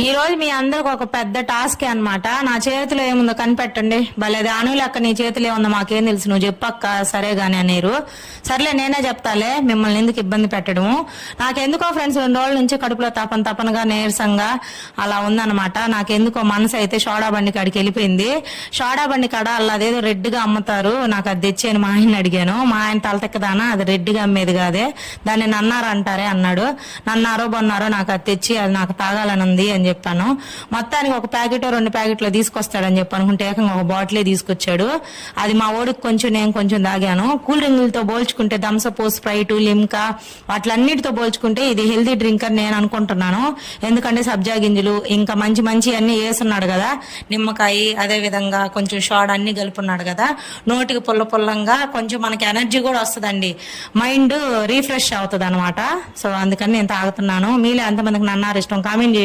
ఈ రోజు మీ అందరికి ఒక పెద్ద టాస్క్ అన్నమాట. నా చేతిలో ఏముందో కనిపెట్టండి. భలేది అనులక్క, నీ చేతిలో ఏముందో మాకేం తెలుసు, నువ్వు చెప్పక్క. సరే గాని అనేరు. సర్లే నేనే చెప్తాలే, మిమ్మల్ని ఎందుకు ఇబ్బంది పెట్టడము. నాకెందుకో ఫ్రెండ్స్ 2 రోజుల నుంచి కడుపులో తపనగా నీరసంగా అలా ఉందన్నమాట. నాకెందుకో మనసు అయితే సోడా బండి కాడికి వెళ్ళిపోయింది. సోడా బండి కాడ అలా అదేదో రెడ్ గా అమ్ముతారు, నాకు అది తెచ్చాను. మా ఆయన అడిగాను, మా ఆయన తలతెక్కదానా, అది రెడ్ గా అమ్మేది కాదే, దాన్ని నన్నారు అంటారే అన్నాడు. నన్నారో బొన్నారో నాకు అది తెచ్చి అది నాకు తాగాలని ఉంది అని చెప్పాను. మొత్తానికి ఒక ప్యాకెట్ 2 ప్యాకెట్లు తీసుకొస్తాడని చెప్పి అనుకుంటే ఏకంగా ఒక బాటిలే తీసుకొచ్చాడు. అది మా ఓడికి కొంచెం, నేను కొంచెం తాగాను. కూల్ డ్రింకులతో పోల్చుకుంటే థమ్సప్, స్ప్రైట్, లిమ్కా వాటిలన్నిటితో పోల్చుకుంటే ఇది హెల్దీ డ్రింక్ అని నేను అనుకుంటున్నాను. ఎందుకంటే సబ్జా గింజలు ఇంకా మంచి అన్ని వేసున్నాడు కదా, నిమ్మకాయ అదే విధంగా కొంచెం షాడ్ అన్ని కలుపున్నాడు కదా, నోటికి పుల్లంగా కొంచెం మనకి ఎనర్జీ కూడా వస్తుందండి, మైండ్ రీఫ్రెష్ అవుతుంది అనమాట. సో అందుకని నేను తాగుతున్నాను. మీలో ఎంతమందికి నన్నారు ఇష్టం కామెంట్ చేయండి.